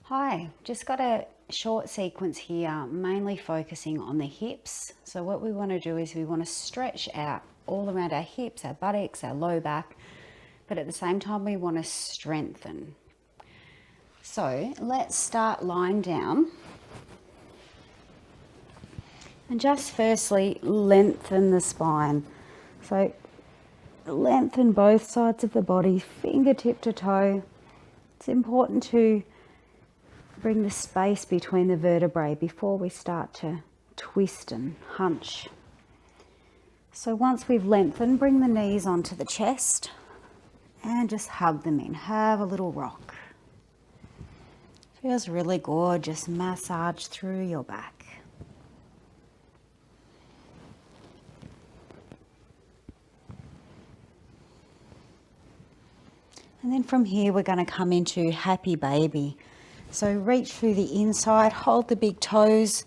Hi, just got a short sequence here, mainly focusing on the hips. So what we want to do is we want to stretch out all around our hips, our buttocks, our low back, but at the same time we want to strengthen. So let's start lying down. And just firstly, lengthen the spine. So lengthen both sides of the body, fingertip to toe. It's important to bring the space between the vertebrae before we start to twist and hunch. So once we've lengthened, bring the knees onto the chest and just hug them in. Have a little rock. Feels really good. Just massage through your back. And then from here, we're going to come into happy baby. So reach through the inside, hold the big toes,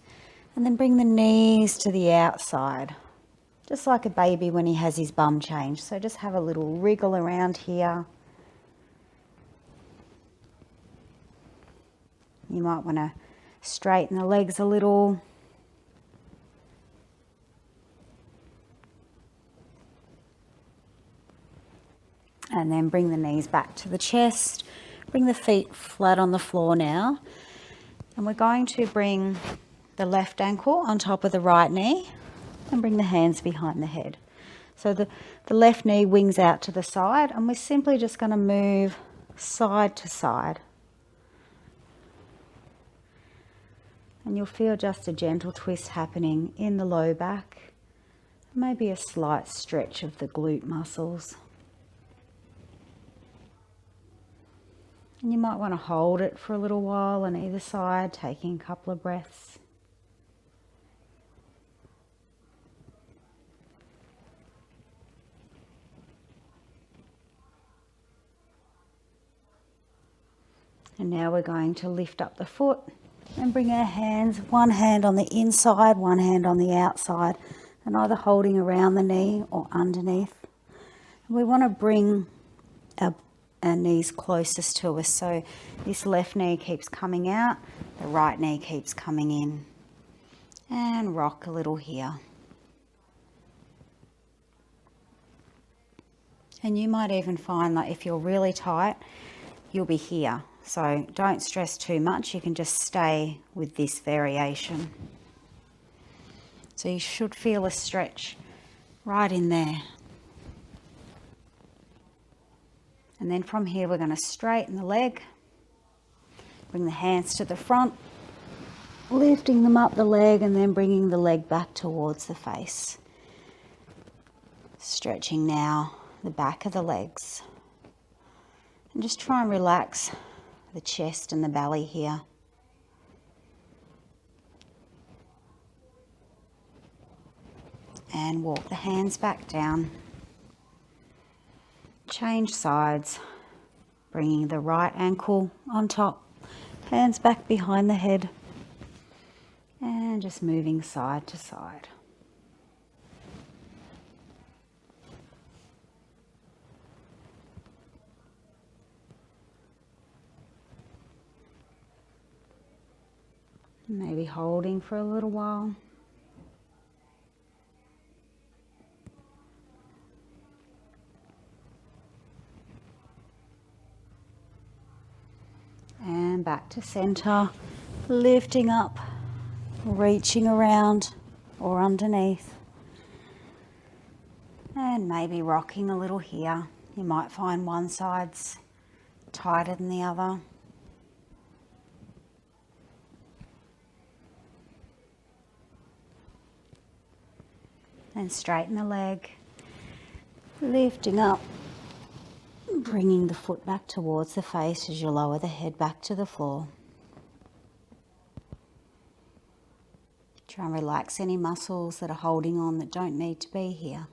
and then bring the knees to the outside. Just like a baby when he has his bum changed. So just have a little wriggle around here. You might want to straighten the legs a little. And then bring the knees back to the chest. Bring the feet flat on the floor now. And we're going to bring the left ankle on top of the right knee and bring the hands behind the head. So the left knee wings out to the side, and we're simply just going to move side to side. And you'll feel just a gentle twist happening in the low back, maybe a slight stretch of the glute muscles. And you might want to hold it for a little while on either side, taking a couple of breaths. And now we're going to lift up the foot and bring our hands, one hand on the inside, one hand on the outside, and either holding around the knee or underneath. And we want to bring our knees closest to us. So this left knee keeps coming out, the right knee keeps coming in. And rock a little here. And you might even find that if you're really tight, you'll be here. So don't stress too much. You can just stay with this variation. So you should feel a stretch right in there. And then from here, we're going to straighten the leg. Bring the hands to the front, lifting them up the leg and then bringing the leg back towards the face. Stretching now the back of the legs. And just try and relax the chest and the belly here. And walk the hands back down. Change sides, bringing the right ankle on top, hands back behind the head, and just moving side to side. Maybe holding for a little while. And back to center, lifting up, reaching around or underneath. And maybe rocking a little here. You might find one side's tighter than the other. And straighten the leg, lifting up, bringing the foot back towards the face as you lower the head back to the floor. Try and relax any muscles that are holding on that don't need to be here.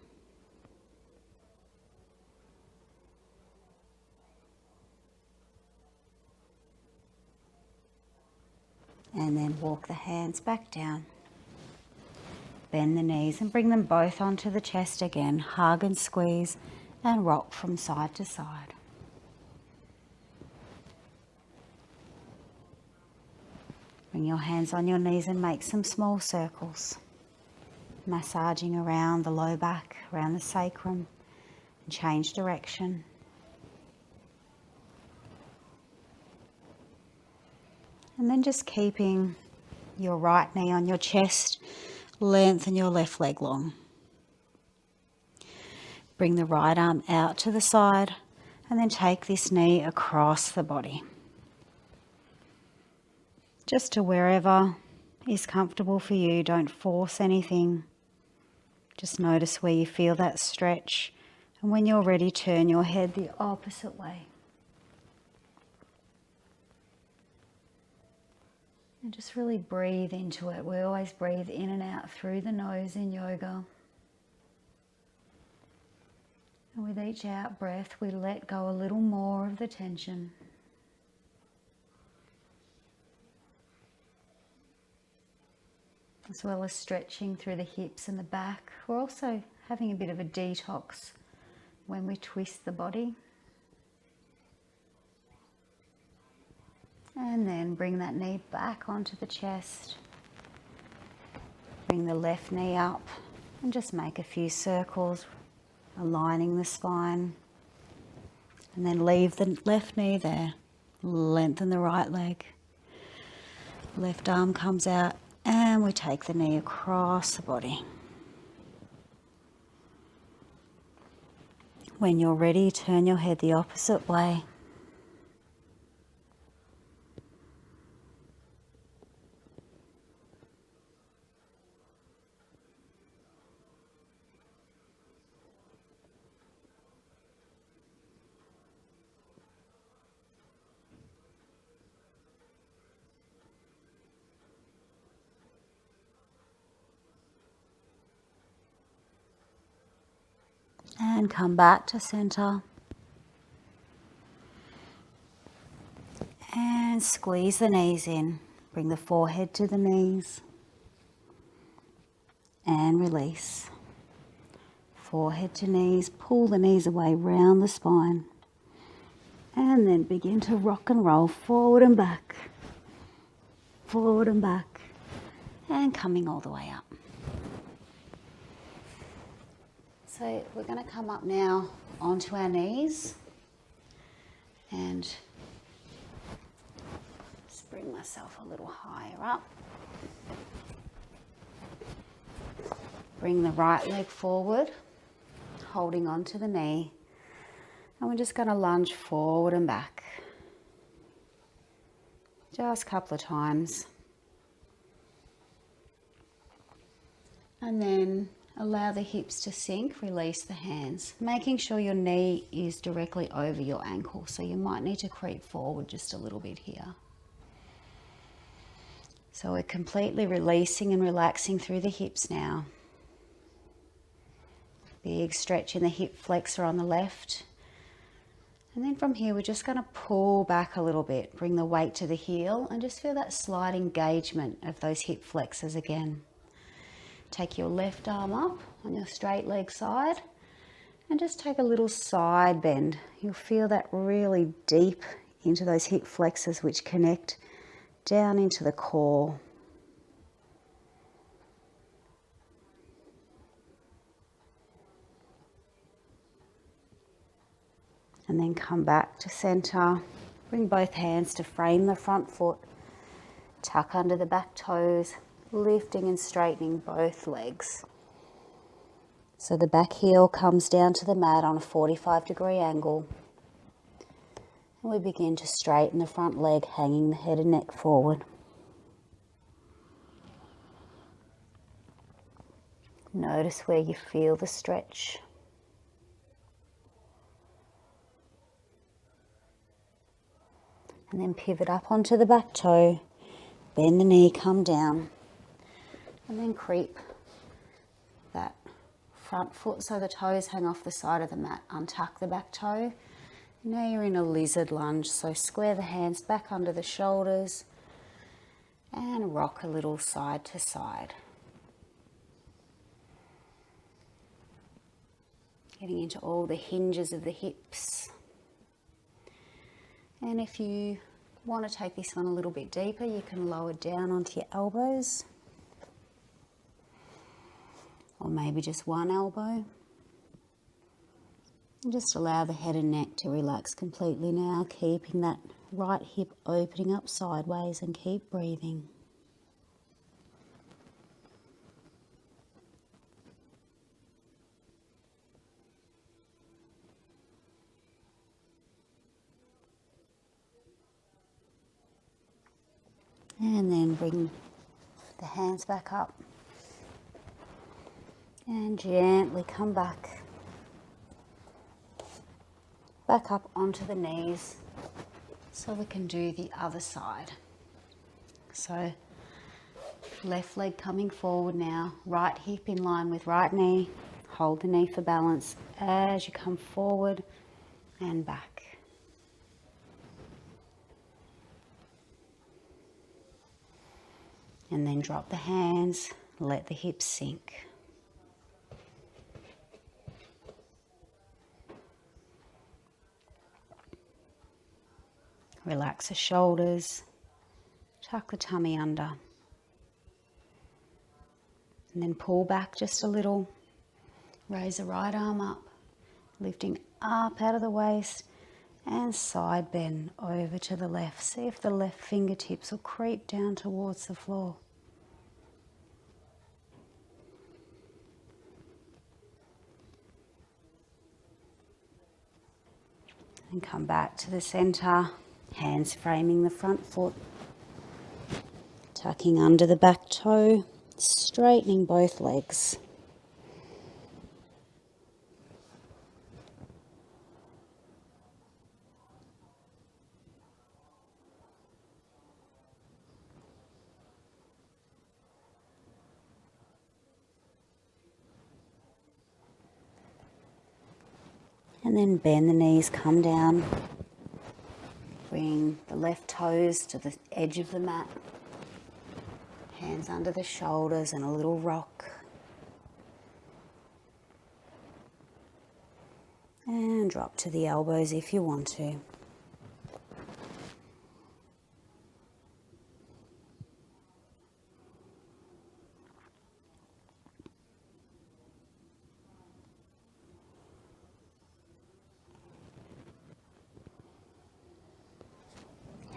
And then walk the hands back down. Bend the knees and bring them both onto the chest again. Hug and squeeze and rock from side to side. Bring your hands on your knees and make some small circles, massaging around the low back, around the sacrum, and change direction. And then just keeping your right knee on your chest, lengthen your left leg long. Bring the right arm out to the side and then take this knee across the body. Just to wherever is comfortable for you. Don't force anything. Just notice where you feel that stretch. And when you're ready, turn your head the opposite way. And just really breathe into it. We always breathe in and out through the nose in yoga. And with each out breath, we let go a little more of the tension. As well as stretching through the hips and the back. We're also having a bit of a detox when we twist the body. And then bring that knee back onto the chest. Bring the left knee up and just make a few circles, aligning the spine. And then leave the left knee there. Lengthen the right leg. Left arm comes out. And we take the knee across the body. When you're ready, turn your head the opposite way. And come back to center. And squeeze the knees in. Bring the forehead to the knees. And release. Forehead to knees. Pull the knees away round the spine. And then begin to rock and roll forward and back. Forward and back. And coming all the way up. So we're going to come up now onto our knees and just bring myself a little higher up. Bring the right leg forward, holding onto the knee, and we're just going to lunge forward and back. Just a couple of times. And then allow the hips to sink, release the hands, making sure your knee is directly over your ankle. So you might need to creep forward just a little bit here. So we're completely releasing and relaxing through the hips now. Big stretch in the hip flexor on the left. And then from here, we're just going to pull back a little bit, bring the weight to the heel and just feel that slight engagement of those hip flexors again. Take your left arm up on your straight leg side and just take a little side bend. You'll feel that really deep into those hip flexors which connect down into the core. And then come back to center. Bring both hands to frame the front foot. Tuck under the back toes. Lifting and straightening both legs. So the back heel comes down to the mat on a 45-degree angle. And we begin to straighten the front leg, hanging the head and neck forward. Notice where you feel the stretch. And then pivot up onto the back toe. Bend the knee, come down. And then creep that front foot so the toes hang off the side of the mat. Untuck the back toe. Now you're in a lizard lunge, so square the hands back under the shoulders and rock a little side to side. Getting into all the hinges of the hips. And if you want to take this one a little bit deeper, you can lower down onto your elbows, or maybe just one elbow. And just allow the head and neck to relax completely now, keeping that right hip opening up sideways, and keep breathing. And then bring the hands back up and gently come back up onto the knees, so we can do the other side. So left leg coming forward now, right hip in line with right knee. Hold the knee for balance as you come forward and back. And then drop the hands, let the hips sink. Relax the shoulders, tuck the tummy under. And then pull back just a little. Raise the right arm up, lifting up out of the waist, and side bend over to the left. See if the left fingertips will creep down towards the floor. And come back to the center, hands framing the front foot, tucking under the back toe, straightening both legs. And then bend the knees, come down. Bring the left toes to the edge of the mat. Hands under the shoulders and a little rock. And drop to the elbows if you want to.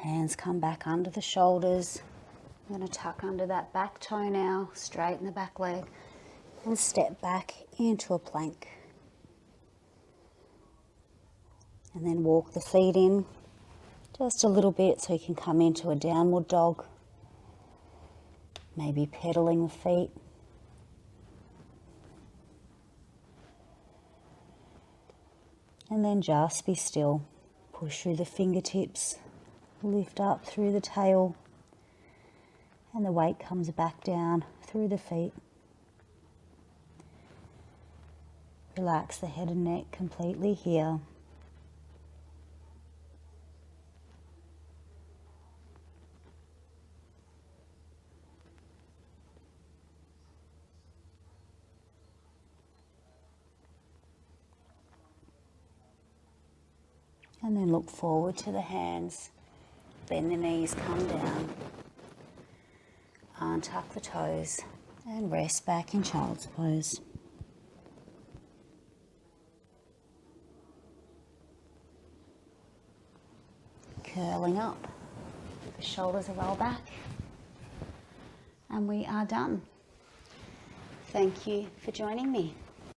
Hands come back under the shoulders. I'm going to tuck under that back toe now, straighten the back leg, and step back into a plank. And then walk the feet in just a little bit so you can come into a downward dog. Maybe pedaling the feet. And then just be still. Push through the fingertips. Lift up through the tail, and the weight comes back down through the feet. Relax the head and neck completely here. And then look forward to the hands. Bend the knees, come down, untuck the toes, and rest back in child's pose. Curling up, the shoulders are rolled back, and we are done. Thank you for joining me.